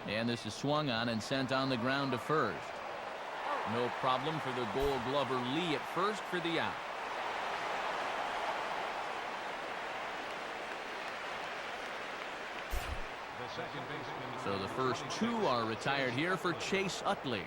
And this is swung on and sent on the ground to first. No problem for the Gold Glover Lee at first for the out. So the first two are retired here for Chase Utley.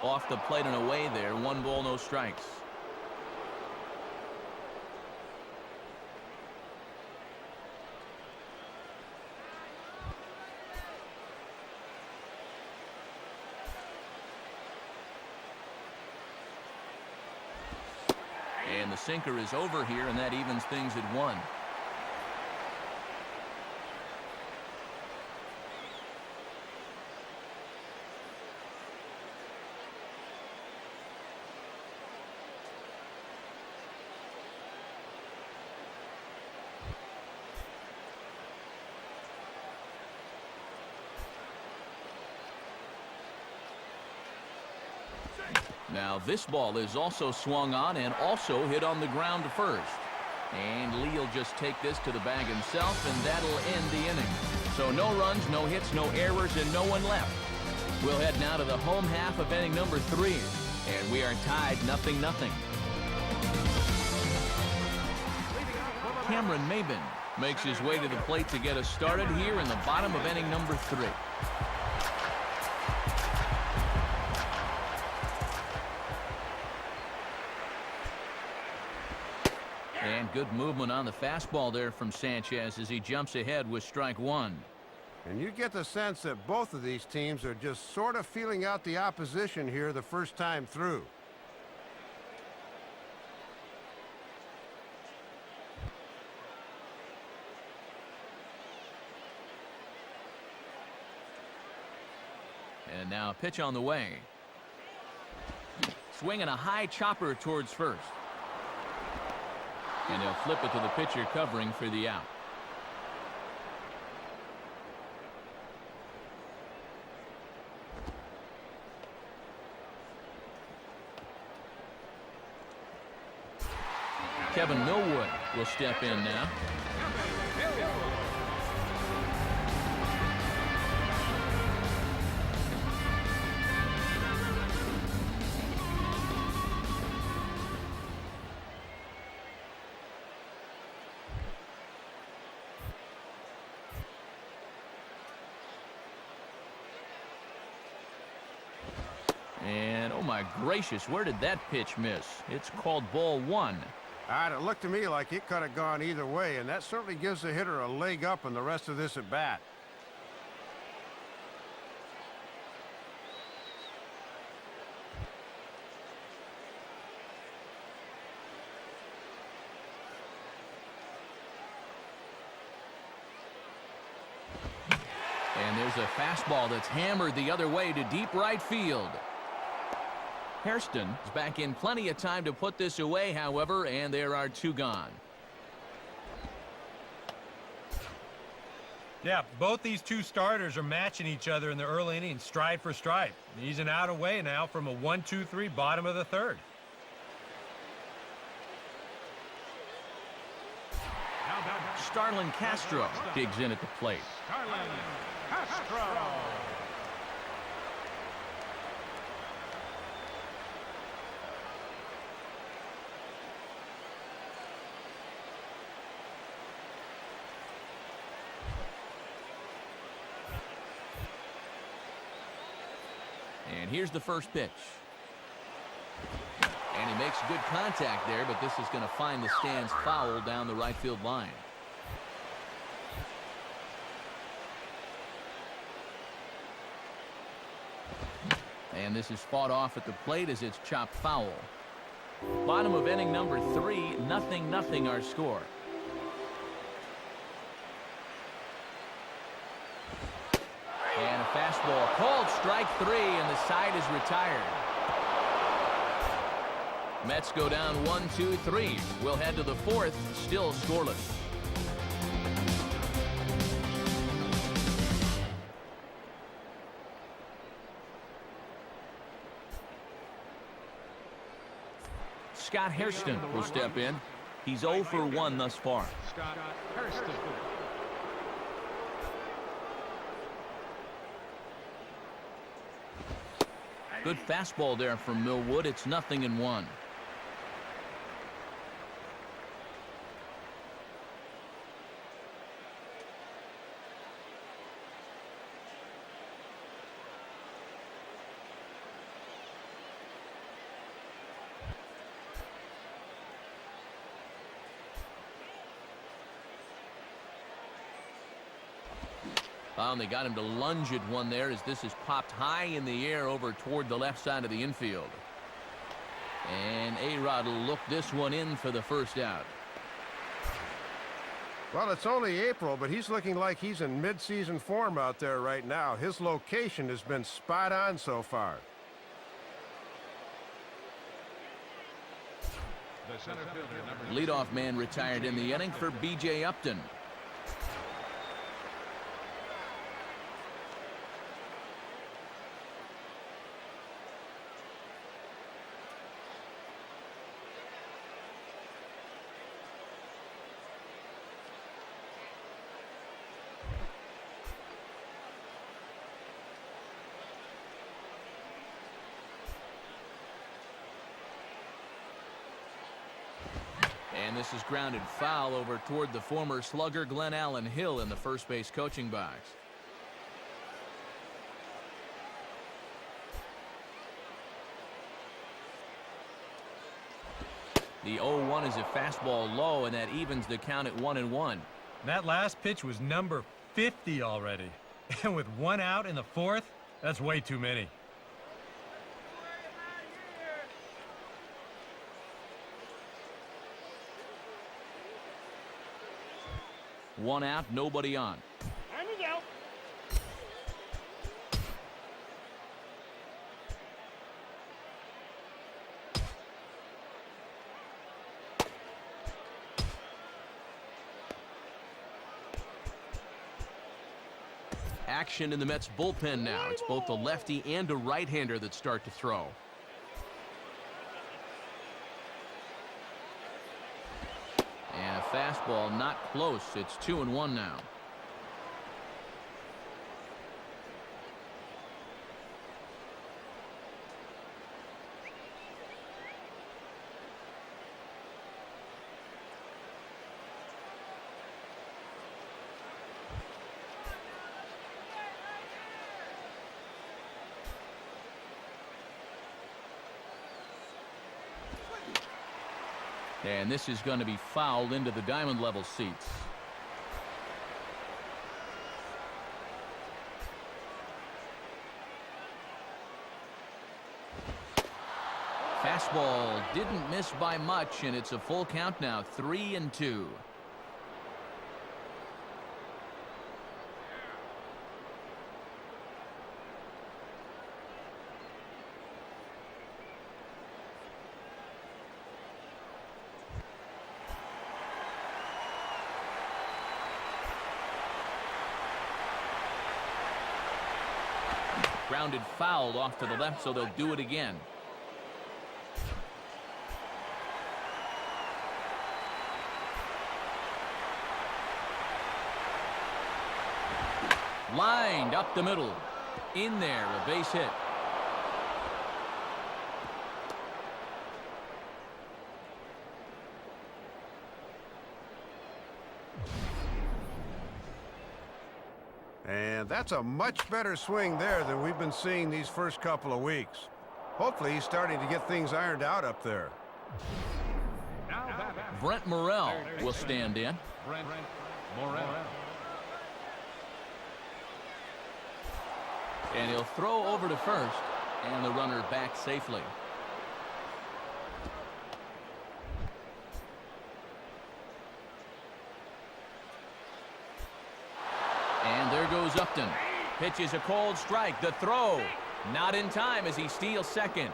Off the plate and away there. 1 ball, no strikes. And the sinker is over here, and that evens things at 1. Now this ball is also swung on and also hit on the ground to first. And Lee will just take this to the bag himself, and that'll end the inning. So no runs, no hits, no errors, and no one left. We'll head now to the home half of inning number 3. And we are tied 0-0. Cameron Maben makes his way to the plate to get us started here in the bottom of inning number 3. And good movement on the fastball there from Sanchez as he jumps ahead with strike 1. And you get the sense that both of these teams are just sort of feeling out the opposition here the first time through. And now a pitch on the way. Swinging a high chopper towards first. And he'll flip it to the pitcher covering for the out. Kevin Millwood will step in now. And oh my gracious, where did that pitch miss? It's called ball 1. It looked to me like it could have gone either way, and that certainly gives the hitter a leg up in the rest of this at bat. And there's a fastball that's hammered the other way to deep right field. Hairston is back in plenty of time to put this away, however, and there are 2 gone. Yeah, both these 2 starters are matching each other in the early innings, stride for stride. He's an out away now from a 1-2-3 bottom of the 3rd. Starlin Castro digs in at the plate. Starlin Castro. And here's the first pitch. And he makes good contact there, but this is going to find the stands foul down the right field line. And this is fought off at the plate as it's chopped foul. Bottom of inning number 3, 0-0 our score. And a fastball called strike 3, and the side is retired. Mets go down 1-2-3. We'll head to the fourth, still scoreless. Scott Hairston will step in. He's 0 for 1 thus far. Scott Hairston. Good fastball there from Millwood. It's 0-1. They got him to lunge at one there as this is popped high in the air over toward the left side of the infield. And A-Rod will look this one in for the first out. Well, it's only April, but he's looking like he's in mid-season form out there right now. His location has been spot on so far. The center fielder, Leadoff man retired in the inning for B.J. Upton. And this is grounded foul over toward the former slugger Glenn Allen Hill in the first base coaching box. The 0-1 is a fastball low, and that evens the count at 1-1. That last pitch was number 50 already. And with 1 out in the fourth, that's way too many. One out, nobody on. And he's out. Action in the Mets bullpen now. It's both a lefty and a right-hander that start to throw. And a fastball not close. It's 2-1 now. And this is going to be fouled into the diamond level seats. Fastball didn't miss by much, and it's a full count now, 3-2. Grounded foul off to the left, so they'll do it again. Lined up the middle. In there, a base hit. And that's a much better swing there than we've been seeing these first couple of weeks. Hopefully he's starting to get things ironed out up there. Brent Morrell will stand in. Brent Morrell. And he'll throw over to first, and the runner back safely. And there goes Upton. Pitches a cold strike. The throw not in time as he steals second.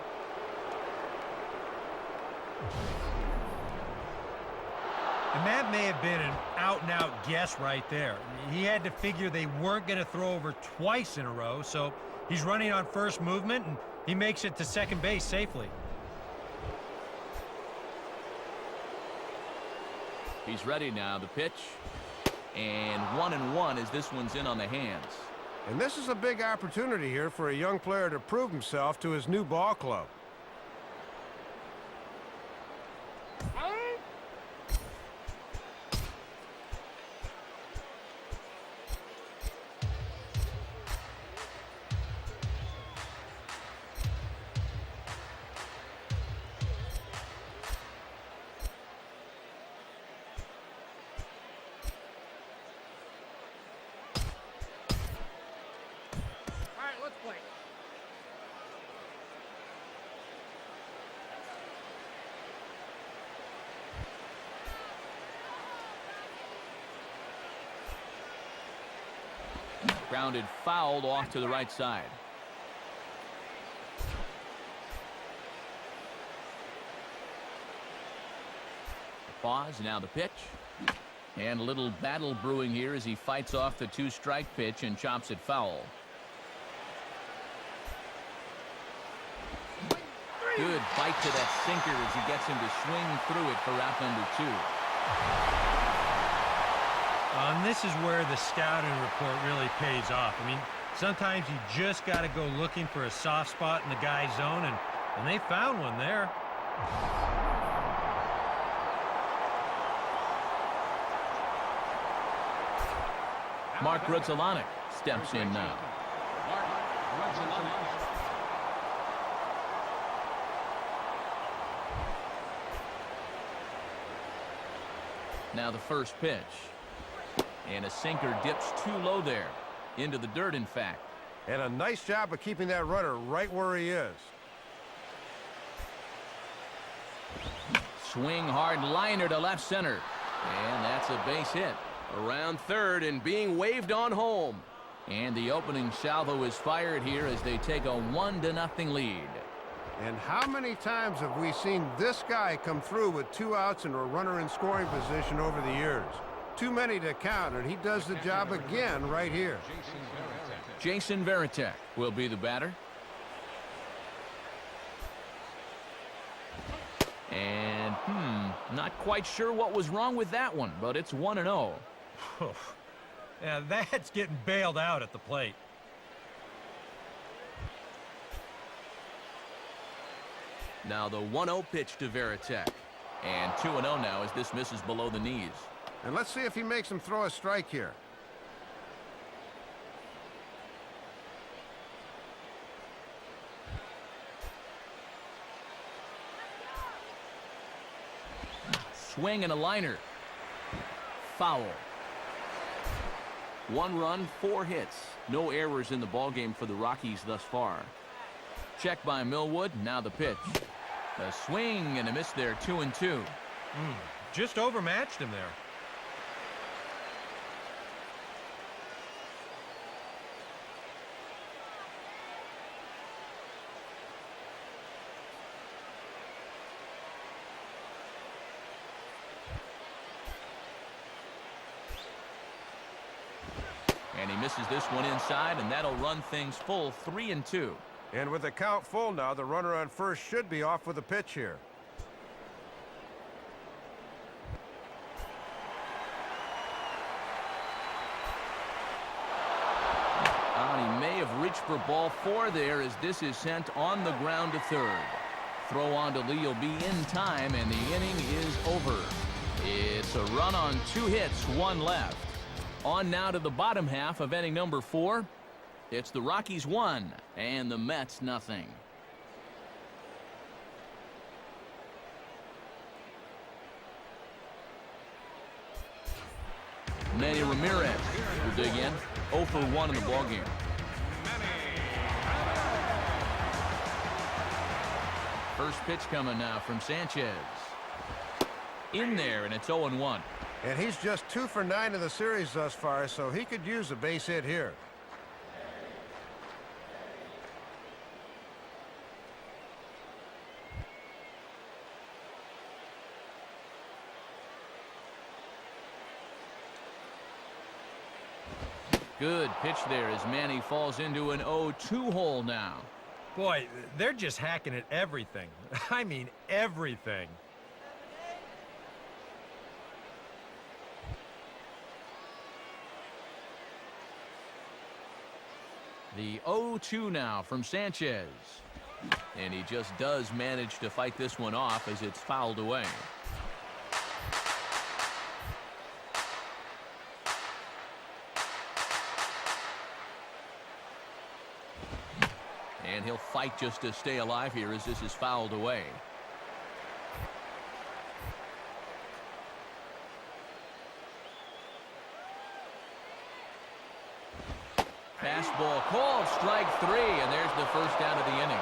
And that may have been an out-and-out guess right there. He had to figure they weren't going to throw over twice in a row, so he's running on first movement, and he makes it to second base safely. He's ready now. The pitch. And 1-1 as this one's in on the hands. And this is a big opportunity here for a young player to prove himself to his new ball club. Grounded fouled off to the right side. Pause, now the pitch. And a little battle brewing here as he fights off the two-strike pitch and chops it foul. Good bite to that sinker as he gets him to swing through it for out number 2. And this is where the scouting report really pays off. I mean, sometimes you just got to go looking for a soft spot in the guy's zone, and they found one there. Mark Rudzalanek steps in now. Now the first pitch. And a sinker dips too low there. Into the dirt, in fact. And a nice job of keeping that runner right where he is. Swing hard liner to left center. And that's a base hit. Around third and being waved on home. And the opening salvo is fired here as they take a 1-0 lead. And how many times have we seen this guy come through with 2 outs and a runner in scoring position over the years? Too many to count, and he does the job again right here. Jason Varitek will be the batter. And, not quite sure what was wrong with that one, but it's 1-0. Yeah, that's getting bailed out at the plate. Now the 1-0 pitch to Varitek. And 2-0 now as this misses below the knees. And let's see if he makes him throw a strike here. Swing and a liner. Foul. 1 run, 4 hits. No errors in the ballgame for the Rockies thus far. Check by Millwood. Now the pitch. A swing and a miss there. 2-2. Just overmatched him there. And he misses this one inside, and that'll run things full 3-2. And with the count full now, the runner on first should be off with a pitch here. He may have reached for ball 4 there as this is sent on the ground to third. Throw on to Lee will be in time, and the inning is over. It's a run on 2 hits, 1 left. On now to the bottom half of inning number 4. It's the Rockies 1 and the Mets nothing. Manny Ramirez will dig in. 0 for 1 in the ballgame. First pitch coming now from Sanchez. In there, and it's 0-1. And he's just 2 for 9 in the series thus far, so he could use a base hit here. Good pitch there as Manny falls into an 0-2 hole now. Boy, they're just hacking at everything. I mean, everything. The 0-2 now from Sanchez. And he just does manage to fight this one off as it's fouled away. And he'll fight just to stay alive here as this is fouled away. Fastball called, strike 3, and there's the first out of the inning.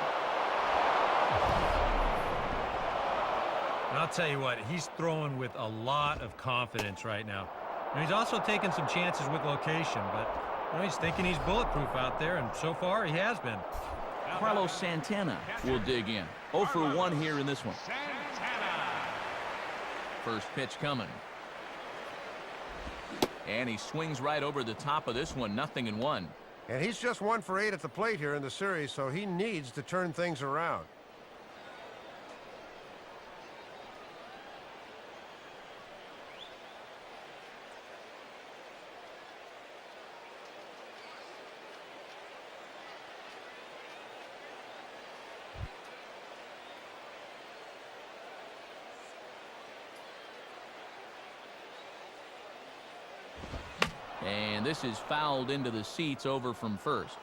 And I'll tell you what, he's throwing with a lot of confidence right now. And he's also taking some chances with location, but he's thinking he's bulletproof out there, and so far he has been. Carlos Santana will dig in. 0 for 1 here in this one. First pitch coming. And he swings right over the top of this one, 0-1. And he's just 1 for 8 at the plate here in the series, so he needs to turn things around. And this is fouled into the seats over from first.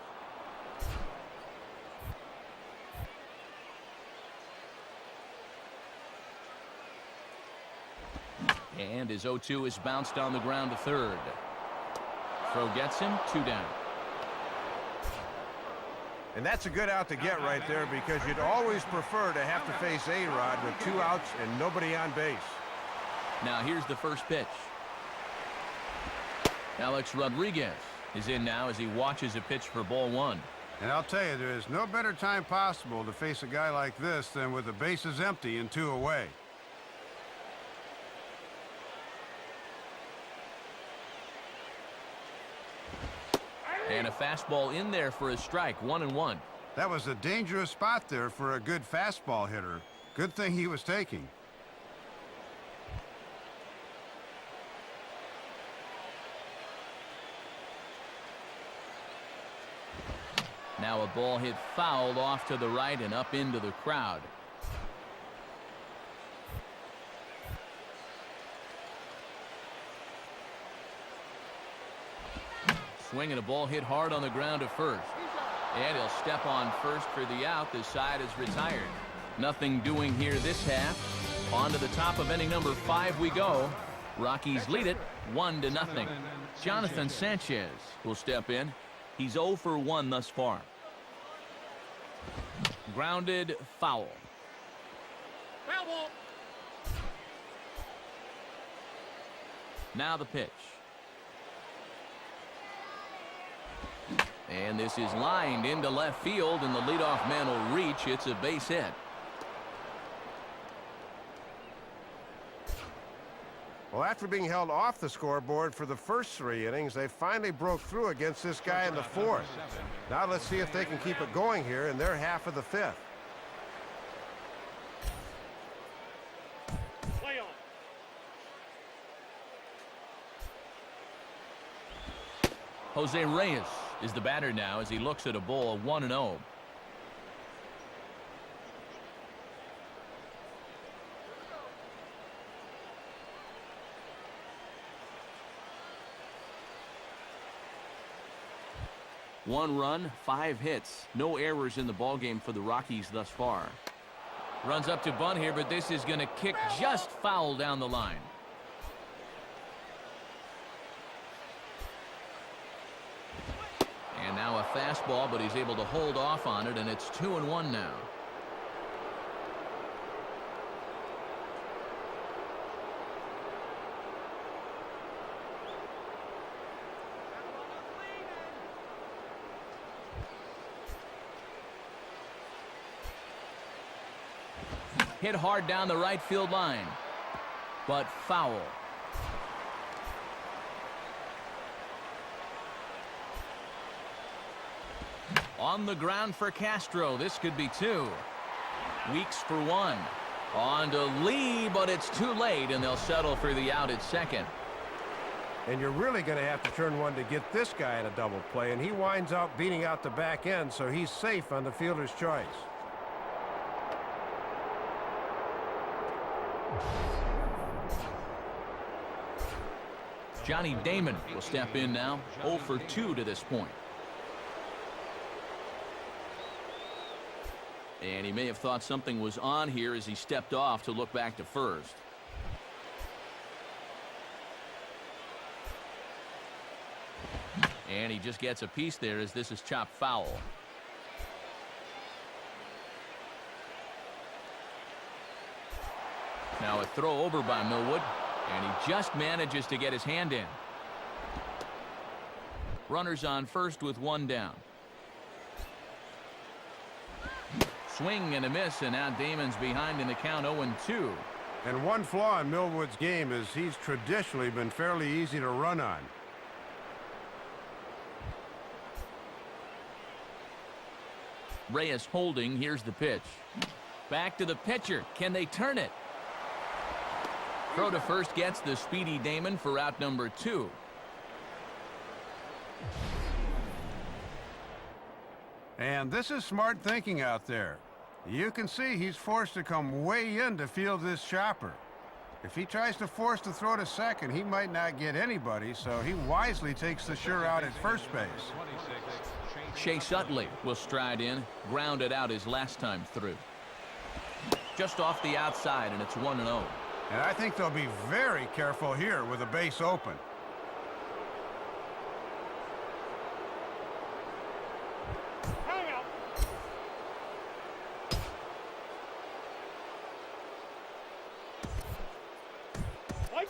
And his 0-2 is bounced on the ground to third. Throw gets him, 2 down. And that's a good out to get right there, because you'd always prefer to have to face A-Rod with 2 outs and nobody on base. Now here's the first pitch. Alex Rodriguez is in now as he watches a pitch for ball 1. And I'll tell you, there is no better time possible to face a guy like this than with the bases empty and 2 away. And a fastball in there for a strike, 1-1. That was a dangerous spot there for a good fastball hitter. Good thing he was taking. Now a ball hit foul off to the right and up into the crowd. Swinging a ball hit hard on the ground to first. And he'll step on first for the out. The side is retired. Nothing doing here this half. On to the top of inning number 5 we go. Rockies lead it 1-0. Jonathan Sanchez will step in. He's 0 for 1 thus far. Grounded foul. Now the pitch. And this is lined into left field, and the leadoff man will reach. It's a base hit. Well, after being held off the scoreboard for the first 3 innings, they finally broke through against this guy in the 4th. Now let's see if they can keep it going here in their half of the 5th. Play on. Jose Reyes is the batter now as he looks at a ball 1-0. One run, 5 hits, no errors in the ballgame for the Rockies thus far. Runs up to bunt here, but this is going to kick just foul down the line. And now a fastball, but he's able to hold off on it, and it's 2-1 now. Hit hard down the right field line, but foul. On the ground for Castro. This could be 2. Weeks for 1. On to Lee, but it's too late, and they'll settle for the out at second. And you're really going to have to turn one to get this guy in a double play, and he winds up beating out the back end, so he's safe on the fielder's choice. Johnny Damon will step in now, 0 for 2 to this point. And he may have thought something was on here as he stepped off to look back to first. And he just gets a piece there as this is chopped foul. Now a throw over by Millwood, and he just manages to get his hand in. Runners on first with 1 down. Swing and a miss, and now Damon's behind in the count 0-2. And one flaw in Millwood's game is he's traditionally been fairly easy to run on. Reyes holding. Here's the pitch. Back to the pitcher. Can they turn it? Throw to first gets the speedy Damon for out number 2. And this is smart thinking out there. You can see he's forced to come way in to field this chopper. If he tries to force the throw to second, he might not get anybody, so he wisely takes the sure out at first base. Chase Utley will stride in, grounded out his last time through. Just off the outside, and it's 1-0. And I think they'll be very careful here with a base open. Hang out. White.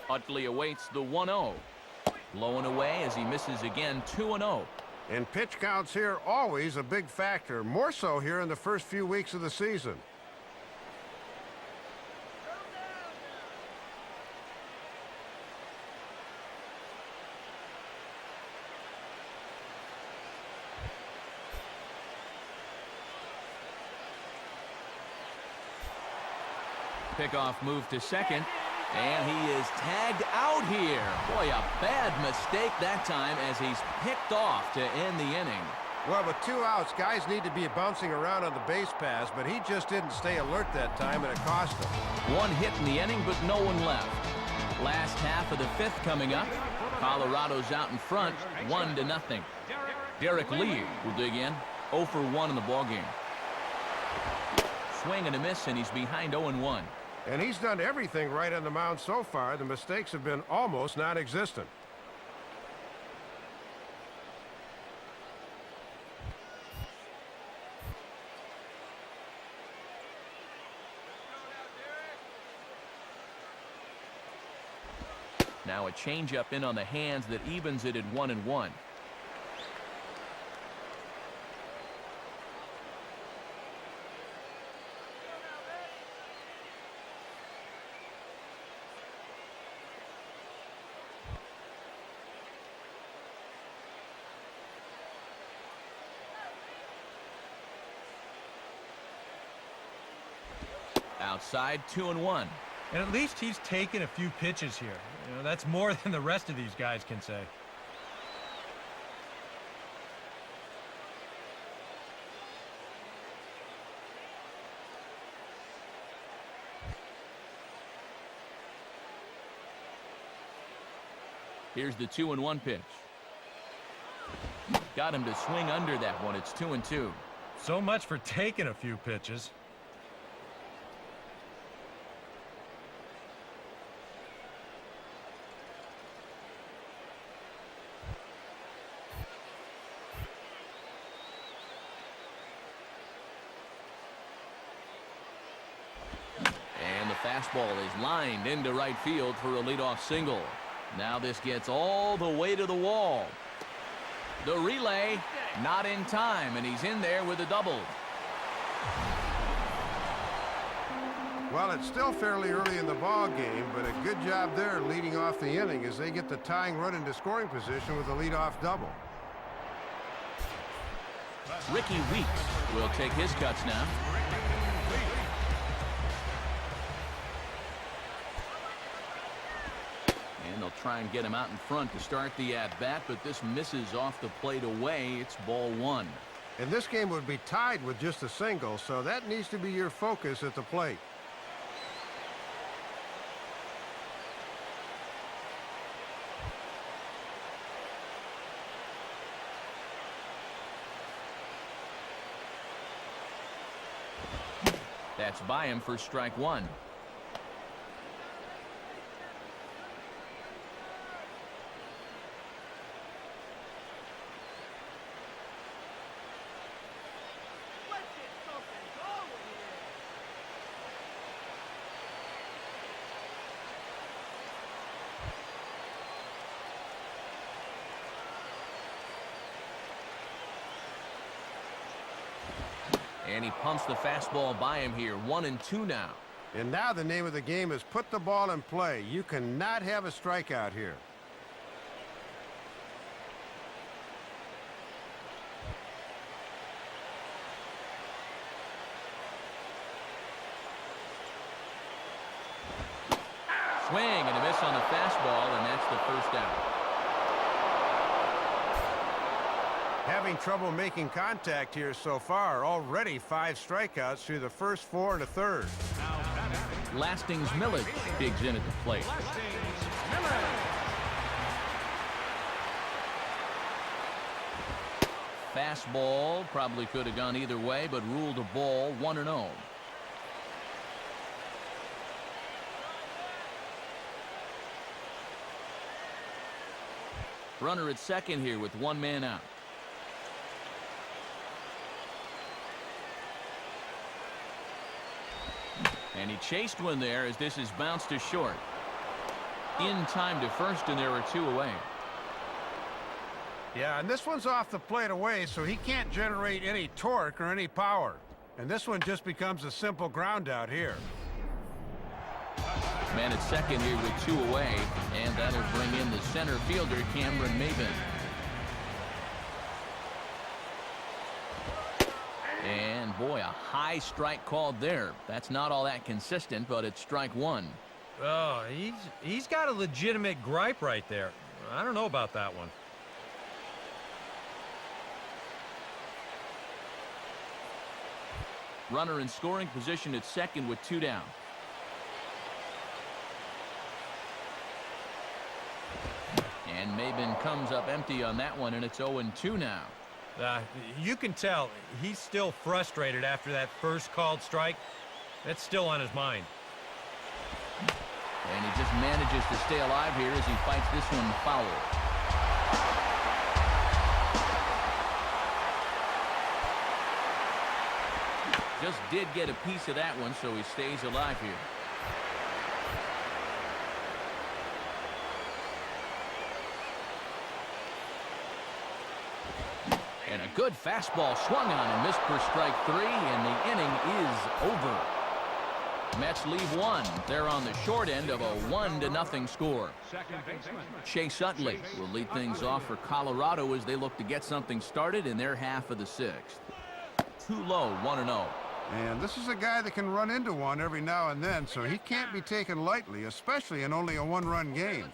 Utley awaits the 1-0. Low and away as he misses again, 2-0. And pitch counts here always a big factor, more so here in the first few weeks of the season. Pickoff move to second, and he is tagged out here. Boy, a bad mistake that time as he's picked off to end the inning. Well, with 2 outs, guys need to be bouncing around on the base pass, but he just didn't stay alert that time, and it cost him. 1 hit in the inning, but no one left. Last half of the 5th coming up. Colorado's out in front, 1-0. Derek Lee will dig in, 0 for 1 in the ballgame. Swing and a miss, and he's behind 0-1. And he's done everything right on the mound so far. The mistakes have been almost non-existent. Now a changeup in on the hands that evens it at 1-1. Outside, 2-1. And at least he's taken a few pitches here. You know, that's more than the rest of these guys can say. Here's the 2-1 pitch. Got him to swing under that one. It's 2-2. So much for taking a few pitches. And the fastball is lined into right field for a leadoff single. Now this gets all the way to the wall. The relay not in time, and he's in there with a double. Well, it's still fairly early in the ball game, but a good job there leading off the inning as they get the tying run into scoring position with a leadoff double. Ricky Weeks will take his cuts now. And they'll try and get him out in front to start the at-bat, but this misses off the plate away. It's ball one. And this game would be tied with just a single, so that needs to be your focus at the plate. That's by him for strike one. And he pumps the fastball by him here. 1-2 now. And now the name of the game is put the ball in play. You cannot have a strikeout here. Swing and a miss on the fastball, and that's the first out. Having trouble making contact here so far. Already 5 strikeouts through the first 4 and a third. Lastings Millage digs in at the plate. Fastball probably could have gone either way, but ruled a ball. 1-0. Runner at second here with one man out. And he chased one there as this is bounced to short. In time to first, and there are 2 away. Yeah, and this one's off the plate away, so he can't generate any torque or any power. And this one just becomes a simple ground out here. Man at second here with 2 away, and that'll bring in the center fielder, Cameron Maben. And boy, a high strike called there. That's not all that consistent, but it's strike one. Oh, he's got a legitimate gripe right there. I don't know about that one. Runner in scoring position at second with 2 down. And Maben comes up empty on that one, and it's 0-2 now. You can tell he's still frustrated after that first called strike. That's still on his mind. And he just manages to stay alive here as he fights this one foul. Just did get a piece of that one, so he stays alive here. And a good fastball swung on and missed for strike 3, and the inning is over. Mets leave 1. They're on the short end of a 1-0 score. Chase Utley will lead things off for Colorado as they look to get something started in their half of the 6th. Too low, 1-0. And this is a guy that can run into one every now and then, so he can't be taken lightly, especially in only a 1-run game.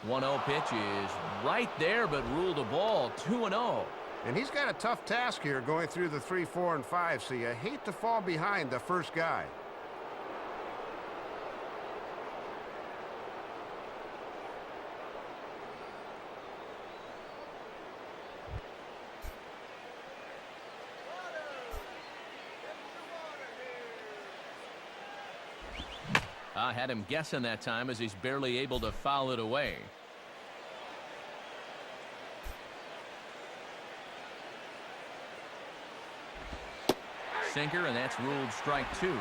One-0 pitch is right there, but ruled a ball. 2-0. And he's got a tough task here going through the 3, 4, and 5, so you hate to fall behind the first guy. I had him guessing that time as he's barely able to foul it away. Sinker, and that's ruled strike 2.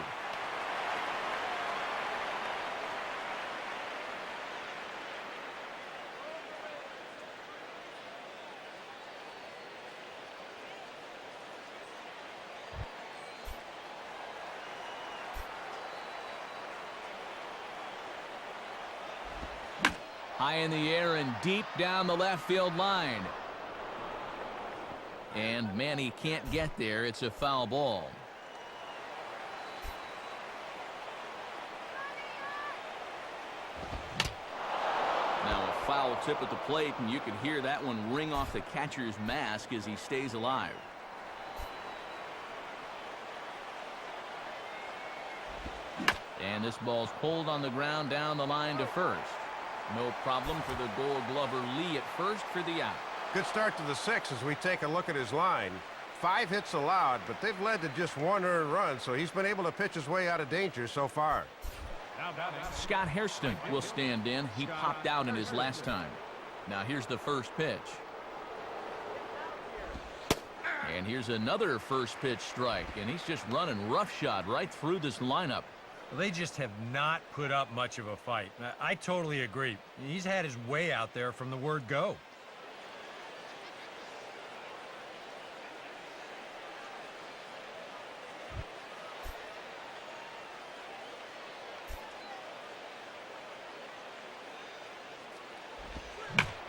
High in the air and deep down the left field line. And Manny can't get there. It's a foul ball. Now a foul tip at the plate, and you can hear that one ring off the catcher's mask as he stays alive. And this ball's pulled on the ground down the line to first. No problem for the Gold Glover Lee at first for the out. Good start to the sixth as we take a look at his line. 5 hits allowed, but they've led to just 1 earned run, so he's been able to pitch his way out of danger so far. Scott Hairston will stand in. He popped out in his last time. Now here's the first pitch. And here's another first pitch strike, and he's just running roughshod right through this lineup. Well, they just have not put up much of a fight. I totally agree. He's had his way out there from the word go.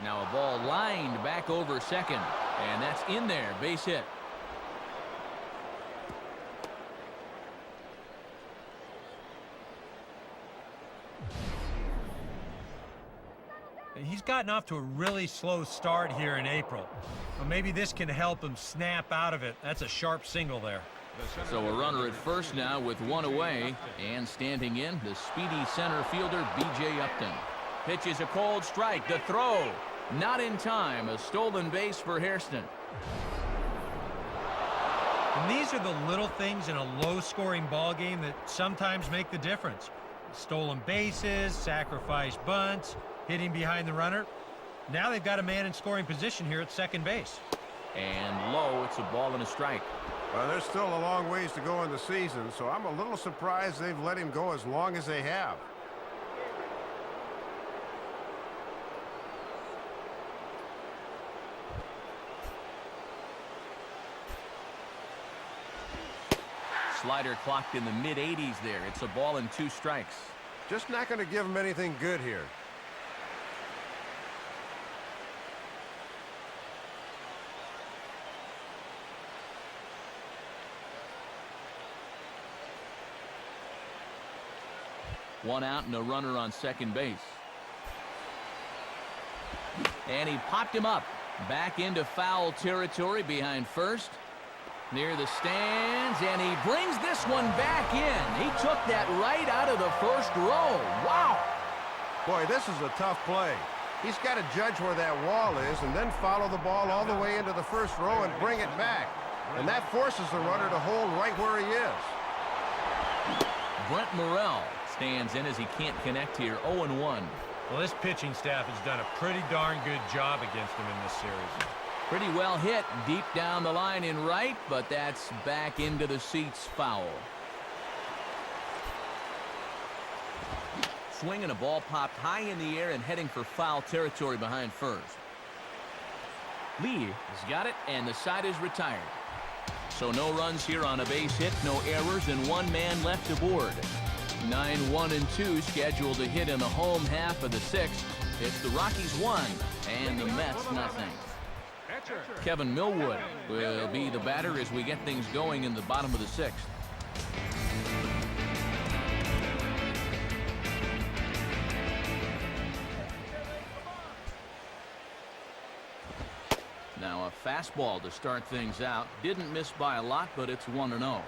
Now a ball lined back over second, and that's in there, base hit. He's gotten off to a really slow start here in April. Well, maybe this can help him snap out of it. That's a sharp single there. So a runner at first now with 1 away, and standing in, the speedy center fielder B.J. Upton. Pitch is a cold strike. The throw, not in time. A stolen base for Hairston. And these are the little things in a low-scoring ball game that sometimes make the difference. Stolen bases, sacrificed bunts, hitting behind the runner. Now they've got a man in scoring position here at second base. And low, it's a ball and a strike. Well, there's still a long ways to go in the season, so I'm a little surprised they've let him go as long as they have. Slider clocked in the mid-80s there. It's a ball and 2 strikes. Just not going to give him anything good here. One out and a runner on second base. And he popped him up. Back into foul territory behind first. Near the stands, and he brings this one back in. He took that right out of the first row. Wow! Boy, this is a tough play. He's got to judge where that wall is and then follow the ball all the way into the first row and bring it back. And that forces the runner to hold right where he is. Brent Morrell stands in as he can't connect here. 0-1. Well, this pitching staff has done a pretty darn good job against him in this series. Pretty well hit deep down the line in right, but that's back into the seats, foul. Swing and a ball popped high in the air and heading for foul territory behind first. Lee has got it, and the side is retired. So no runs here on a base hit, no errors, and 1 man left aboard. 9-1-2 scheduled to hit in the home half of the 6th. It's the Rockies 1 and the Mets nothing. Kevin Millwood will be the batter as we get things going in the bottom of the 6th. Now a fastball to start things out. Didn't miss by a lot, but it's 1-0.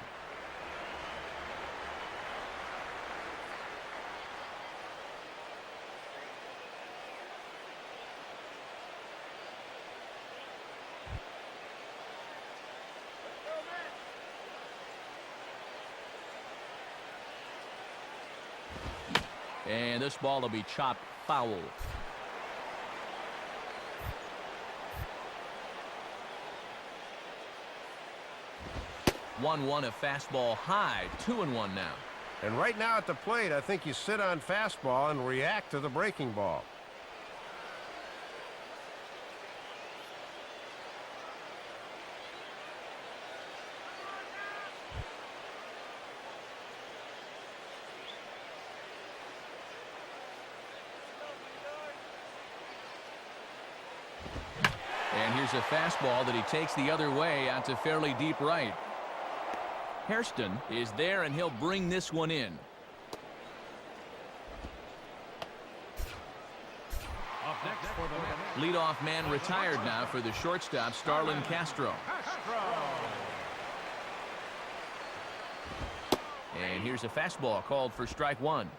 And this ball will be chopped foul. One, a fastball high. 2-1 now. And right now at the plate, I think you sit on fastball and react to the breaking ball. here's a fastball that he takes the other way out to fairly deep right. Hairston is there, and he'll bring this one in. Leadoff man retired now for the shortstop, Starlin Castro. And here's a fastball called for strike one.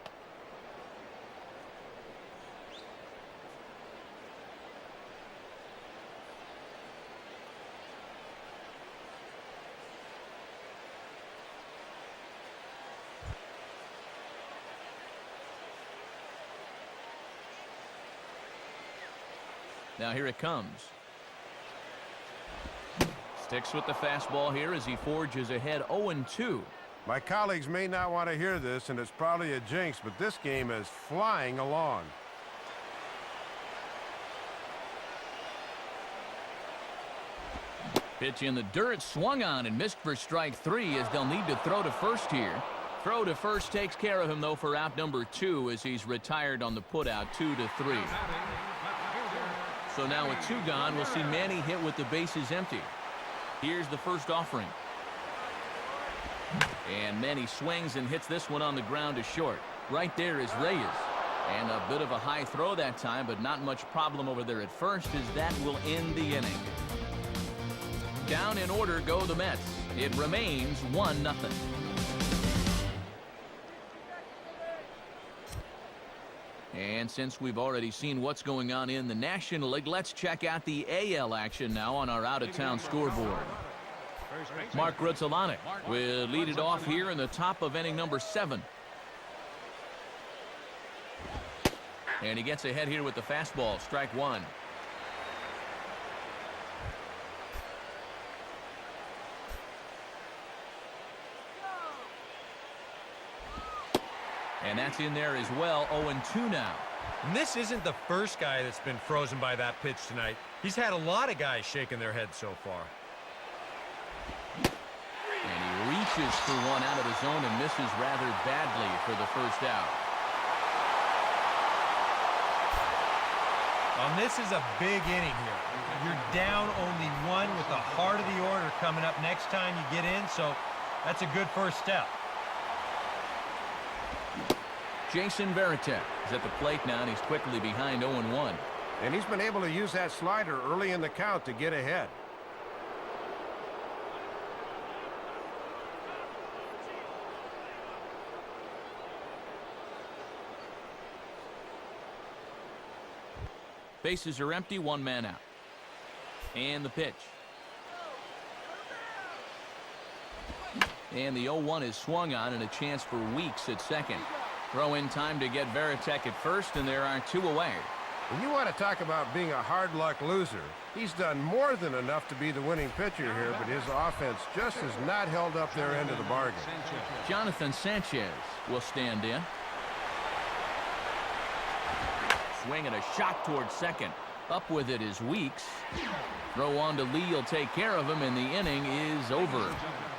Now here it comes. Sticks with the fastball here as he forges ahead 0-2. My colleagues may not want to hear this, and it's probably a jinx, but this game is flying along. Pitch in the dirt, swung on and missed for strike three, as they'll need to throw to first here. Throw to first takes care of him, though, for out number 2 as he's retired on the putout, 2-3. So now with 2 gone, we'll see Manny hit with the bases empty. Here's the first offering. And Manny swings and hits this one on the ground to short. Right there is Reyes. And a bit of a high throw that time, but not much problem over there at first, as that will end the inning. Down in order go the Mets. It remains 1-0. And since we've already seen what's going on in the National League, let's check out the AL action now on our out-of-town scoreboard. Mark Grudzielanek will lead it off here in the top of inning number 7. And he gets ahead here with the fastball, strike one. And that's in there as well, 0-2 now. And this isn't the first guy that's been frozen by that pitch tonight. He's had a lot of guys shaking their heads so far. And he reaches for one out of the zone and misses rather badly for the first out. This is a big inning here. You're down only 1 with the heart of the order coming up next time you get in, so that's a good first step. Jason Varitek is at the plate now, and he's quickly behind 0-1. And he's been able to use that slider early in the count to get ahead. Bases are empty, 1 man out. And the pitch. And the 0-1 is swung on, and a chance for Weeks at second. Throw in time to get Varitek at first, and there are 2 away. And you want to talk about being a hard luck loser. He's done more than enough to be the winning pitcher here, but his offense just has not held up their end of the bargain. Jonathan Sanchez will stand in. Swing and a shot towards second. Up with it is Weeks. Throw on to Lee will take care of him, and the inning is over.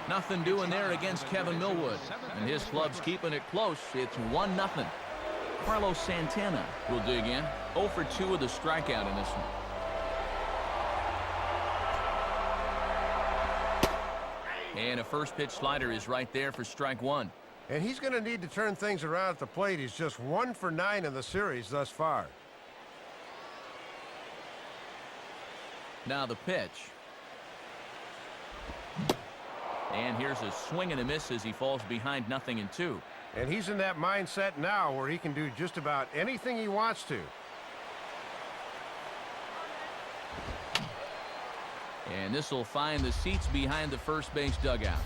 Nothing doing there against Kevin Millwood. And his club's keeping it close. It's 1-0. Carlos Santana will dig in. 0 for 2 with a strikeout in this one. And a first pitch slider is right there for strike one. And he's going to need to turn things around at the plate. He's just 1 for 9 in the series thus far. Now the pitch. And here's a swing and a miss as he falls behind 0-2. And he's in that mindset now where he can do just about anything he wants to. And this will find the seats behind the first base dugout.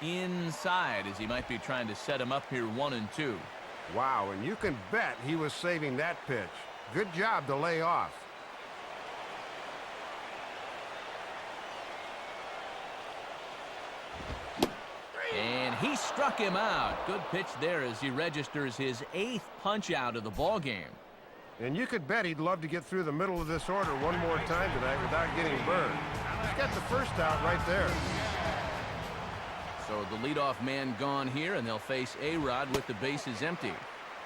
Inside as he might be trying to set him up here 1-2. Wow, and you can bet he was saving that pitch. Good job to lay off. And he struck him out. Good pitch there as he registers his 8th punch out of the ball game. And you could bet he'd love to get through the middle of this order one more time tonight without getting burned. He's got the first out right there. So the leadoff man gone here, and they'll face A-Rod with the bases empty.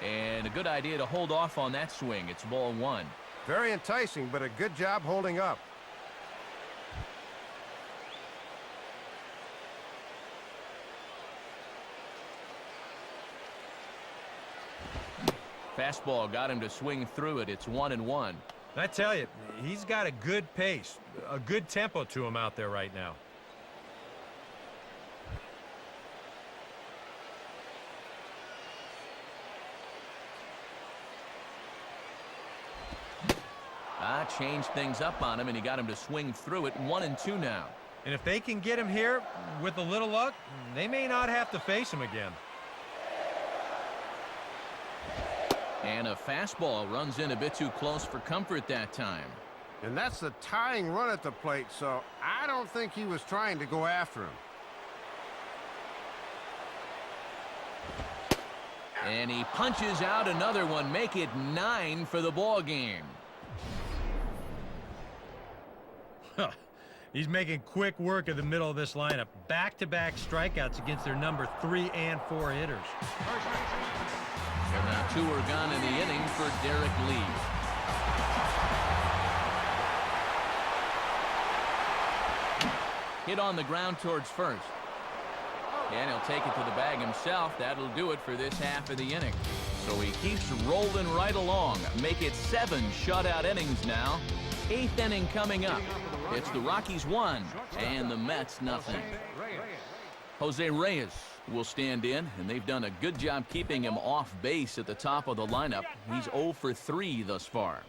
And a good idea to hold off on that swing. It's ball one. Very enticing, but a good job holding up. Fastball got him to swing through it. It's 1-1. I tell you, he's got a good pace, a good tempo to him out there right now. Changed things up on him, and he got him to swing through it. 1-2 now. And if they can get him here with a little luck, they may not have to face him again. And a fastball runs in a bit too close for comfort that time. And that's the tying run at the plate, so I don't think he was trying to go after him. And he punches out another one. Make it 9 for the ball game. He's making quick work of the middle of this lineup. Back-to-back strikeouts against their number 3 and 4 hitters. And now 2 are gone in the inning for Derek Lee. Hit on the ground towards first. And he'll take it to the bag himself. That'll do it for this half of the inning. So he keeps rolling right along. Make it 7 shutout innings now. 8th inning coming up. It's the Rockies 1 and the Mets nothing. Jose Reyes will stand in, and they've done a good job keeping him off base at the top of the lineup. He's 0 for 3 thus far.